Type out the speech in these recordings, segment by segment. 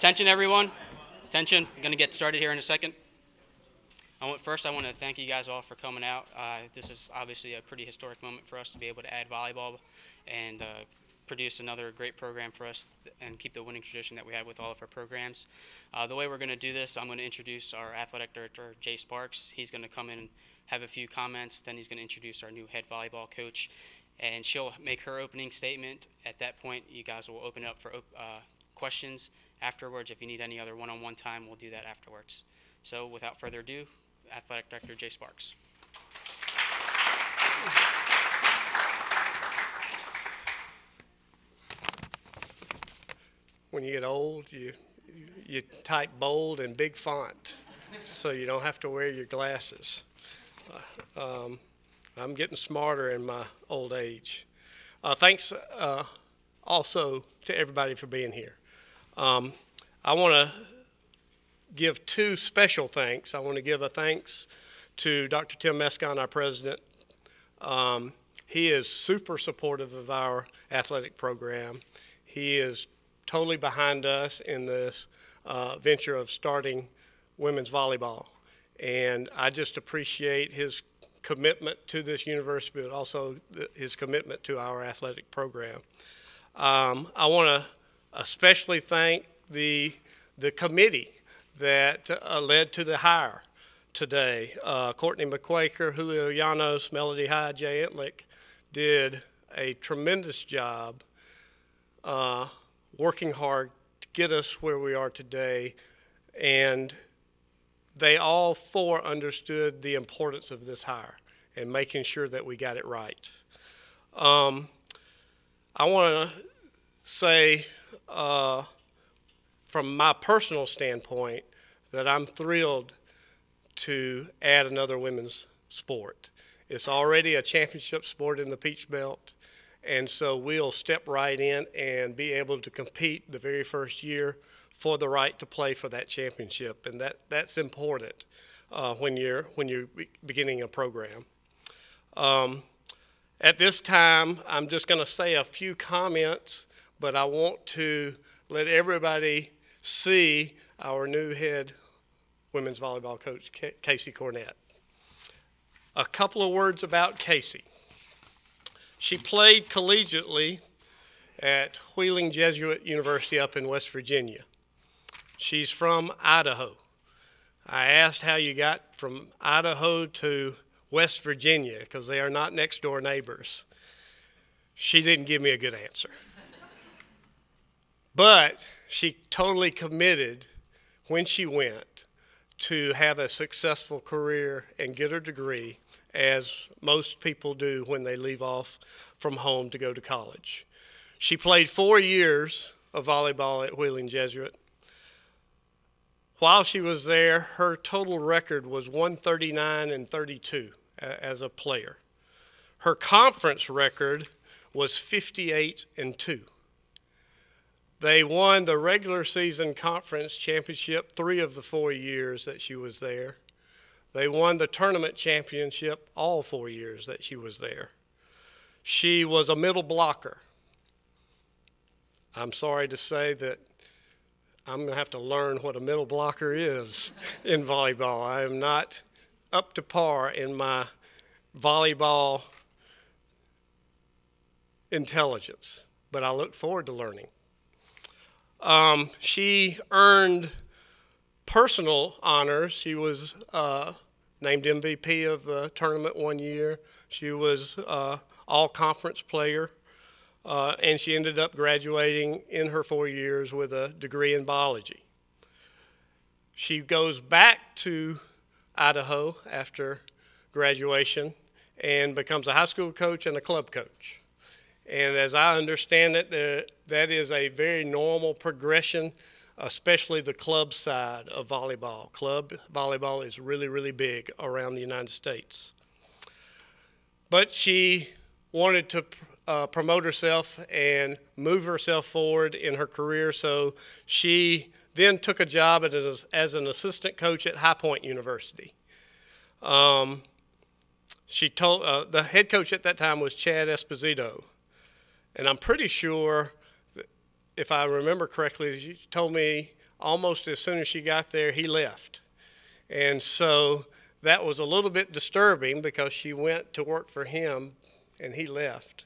Attention, everyone. Attention. I'm going to get started here in a second. First, I want to thank you guys all for coming out. This is obviously a pretty historic moment for us to be able to add volleyball and produce another great program for us and keep the winning tradition that we have with all of our programs. The way we're going to do this, I'm going to introduce our athletic director, Jay Sparks. He's going to come in and have a few comments. Then he's going to introduce our new head volleyball coach, and she'll make her opening statement. At that point, you guys will open it up for questions afterwards. If you need any other one-on-one time, we'll do that afterwards. So without further ado, Athletic Director Jay Sparks. When you get old, you type bold and big font, so you don't have to wear your glasses. I'm getting smarter in my old age. Thanks also to everybody for being here. I want to give two special thanks. I want to give a thanks to Dr. Tim Mescon, our president. He is super supportive of our athletic program. He is totally behind us in this venture of starting women's volleyball. And I just appreciate his commitment to this university, but also his commitment to our athletic program. I want to especially thank the committee that led to the hire today. Courtney McQuaker, Julio Llanos, Melody Hyde, Jay Entlick did a tremendous job working hard to get us where we are today, and they all four understood the importance of this hire and making sure that we got it right. I want to say from my personal standpoint that I'm thrilled to add another women's sport. It's already a championship sport in the Peach Belt, and so we'll step right in and be able to compete the very first year for the right to play for that championship, and that's important when you're beginning a program. At this time, I'm just going to say a few comments, but I want to let everybody see our new head women's volleyball coach, Casey Cornett. A couple of words about Casey. She played collegiately at Wheeling Jesuit University up in West Virginia. She's from Idaho. I asked how you got from Idaho to West Virginia because they are not next door neighbors. She didn't give me a good answer. But she totally committed when she went to have a successful career and get her degree, as most people do when they leave off from home to go to college. She played 4 years of volleyball at Wheeling Jesuit. While she was there, her total record was 139-32 as a player. Her conference record was 58-2. They won the regular season conference championship 3 of the 4 years that she was there. They won the tournament championship all 4 years that she was there. She was a middle blocker. I'm sorry to say that I'm going to have to learn what a middle blocker is in volleyball. I am not up to par in my volleyball intelligence, but I look forward to learning. She earned personal honors. She was named MVP of the tournament 1 year. She was all-conference player, and she ended up graduating in her 4 years with a degree in biology. She goes back to Idaho after graduation and becomes a high school coach and a club coach. And as I understand it, that is a very normal progression, especially the club side of volleyball. Club volleyball is really, really big around the United States. But she wanted to promote herself and move herself forward in her career, so she then took a job as an assistant coach at High Point University. She told the head coach at that time was Chad Esposito. And I'm pretty sure if I remember correctly, she told me almost as soon as she got there, he left. And so that was a little bit disturbing because she went to work for him and he left.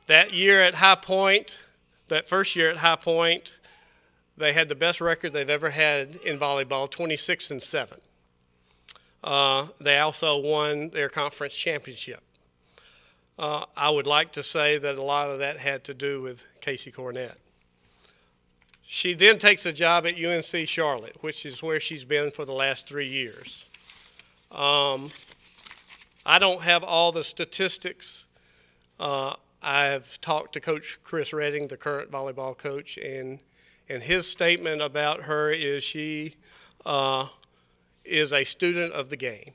That year at High Point, that first year at High Point, they had the best record they've ever had in volleyball, 26-7. They also won their conference championship. I would like to say that a lot of that had to do with Casey Cornett. She then takes a job at UNC Charlotte, which is where she's been for the last 3 years. I don't have all the statistics. I've talked to Coach Chris Redding, the current volleyball coach, and his statement about her is she is a student of the game.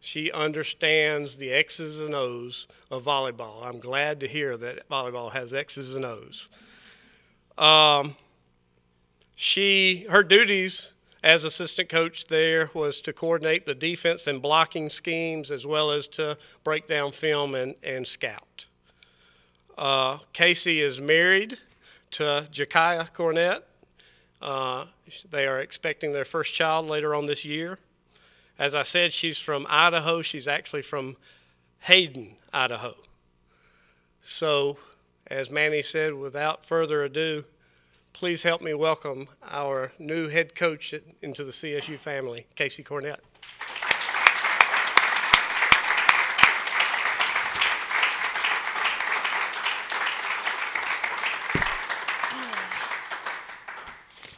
She understands the X's and O's of volleyball. I'm glad to hear that volleyball has X's and O's. Her duties as assistant coach there was to coordinate the defense and blocking schemes as well as to break down film and scout. Casey is married to Jakaya Cornett. They are expecting their first child later on this year. As I said, she's from Idaho. She's actually from Hayden, Idaho. So, as Manny said, without further ado, please help me welcome our new head coach into the CSU family, Casey Cornett.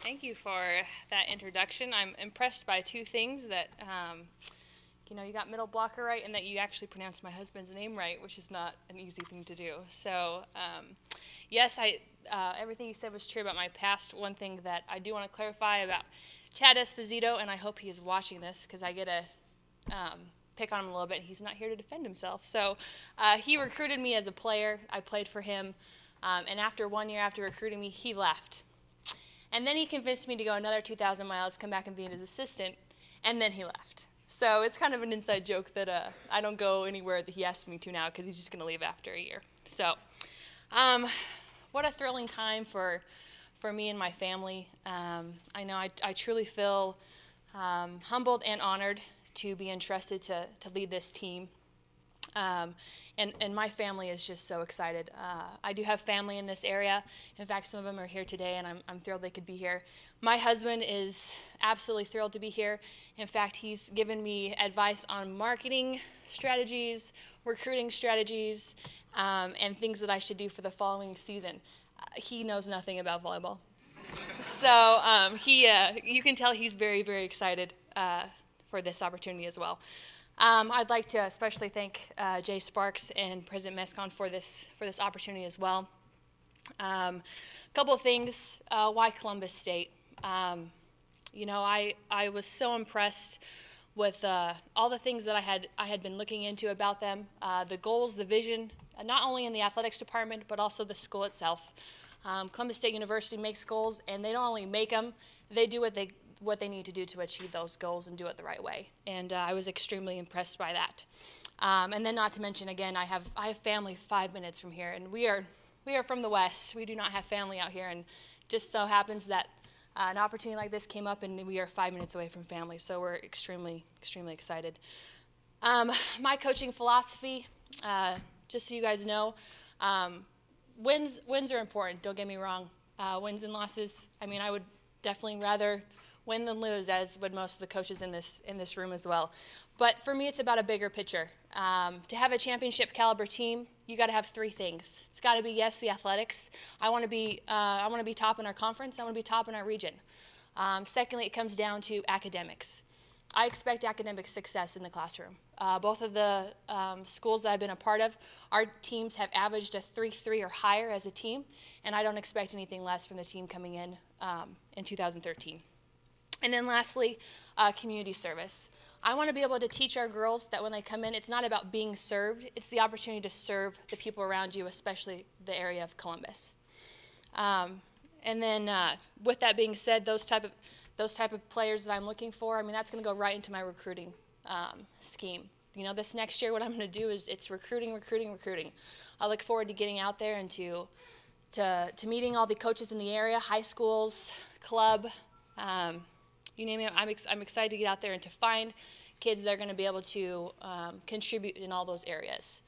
Thank you for that introduction. I'm impressed by two things: that you got middle blocker right, and that you actually pronounced my husband's name right, which is not an easy thing to do. So yes, everything you said was true about my past. One thing that I do want to clarify about Chad Esposito, and I hope he is watching this because I get to pick on him a little bit. He's not here to defend himself. So he recruited me as a player. I played for him, and after 1 year after recruiting me, he left. And then he convinced me to go another 2,000 miles, come back and be his assistant, and then he left. So it's kind of an inside joke that I don't go anywhere that he asked me to now because he's just going to leave after a year. So what a thrilling time for me and my family. I know I truly feel humbled and honored to be entrusted to lead this team. And my family is just so excited. I do have family in this area. In fact, some of them are here today, and I'm thrilled they could be here. My husband is absolutely thrilled to be here. In fact, he's given me advice on marketing strategies, recruiting strategies, and things that I should do for the following season. He knows nothing about volleyball. So you can tell he's very, very excited for this opportunity as well. I'd like to especially thank Jay Sparks and President Mescon for this opportunity as well. A couple of things. Why Columbus State? I was so impressed with all the things that I had been looking into about them, the goals, the vision, not only in the athletics department but also the school itself. Columbus State University makes goals, and they don't only make them; they do what they need to do to achieve those goals and do it the right way. And I was extremely impressed by that. And then, not to mention, again, I have family 5 minutes from here, and we are from the West. We do not have family out here, and just so happens that an opportunity like this came up, and we are 5 minutes away from family. So we're extremely, extremely excited. My coaching philosophy, just so you guys know, wins are important. Don't get me wrong. Wins and losses. I mean, I would definitely rather win than lose, as would most of the coaches in this room as well. But for me, it's about a bigger picture. To have a championship caliber team, you got to have three things. It's got to be, yes, the athletics. I want to be top in our conference. I want to be top in our region. Secondly, it comes down to academics. I expect academic success in the classroom. Both of the schools that I've been a part of, our teams have averaged a 3.3 or higher as a team, and I don't expect anything less from the team coming in 2013. And then lastly, community service. I want to be able to teach our girls that when they come in, it's not about being served, it's the opportunity to serve the people around you, especially the area of Columbus. And then with that being said, those type of players that I'm looking for, I mean, that's going to go right into my recruiting scheme. This next year what I'm going to do is it's recruiting. I look forward to getting out there and to to meeting all the coaches in the area, high schools, club, you name it. I'm excited to get out there and to find kids that are going to be able to contribute in all those areas.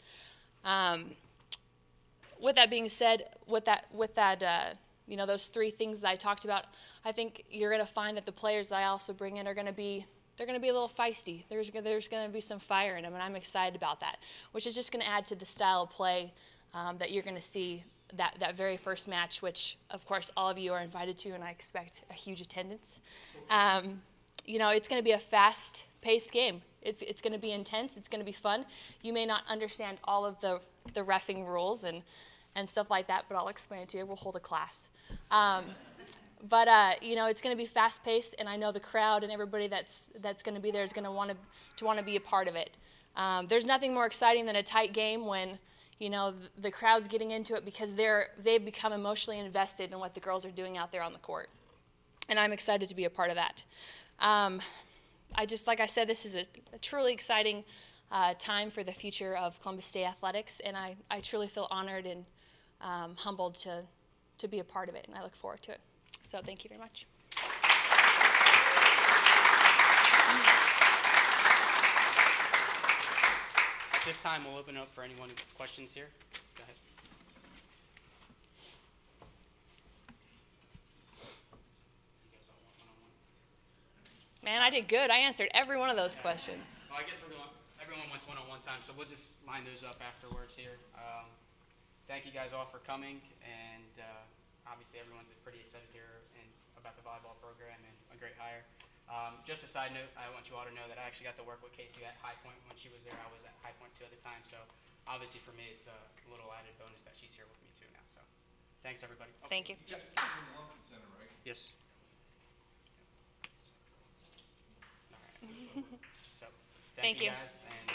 With that being said, you know, those three things that I talked about, I think you're going to find that the players that I also bring in are going to be, they're going to be a little feisty. There's going to be some fire in them, and I'm excited about that, which is just going to add to the style of play that you're going to see that very first match, which, of course, all of you are invited to, and I expect a huge attendance. You know, it's going to be a fast-paced game. It's going to be intense. It's going to be fun. You may not understand all of the reffing rules and stuff like that, but I'll explain it to you. We'll hold a class. You know, it's going to be fast-paced, and I know the crowd and everybody that's going to be there is going to want to be a part of it. There's nothing more exciting than a tight game when, you know, the crowd's getting into it because they've become emotionally invested in what the girls are doing out there on the court, and I'm excited to be a part of that. Like I said, this is a truly exciting time for the future of Columbus State athletics, and I truly feel honored and humbled to be a part of it, and I look forward to it. So thank you very much. At this time, we'll open it up for anyone with questions here. Go ahead. Man, I did good. I answered every one of those questions. Well, I guess everyone wants one-on-one time, so we'll just line those up afterwards here. Thank you guys all for coming, and obviously everyone's pretty excited here about the volleyball program and a great hire. Just a side note, I want you all to know that I actually got to work with Casey at High Point when she was there. I was at High Point 2 at the time, so obviously for me it's a little added bonus that she's here with me too now. So thanks everybody. Oh, Thank you. Yes. All right. So thank you guys. And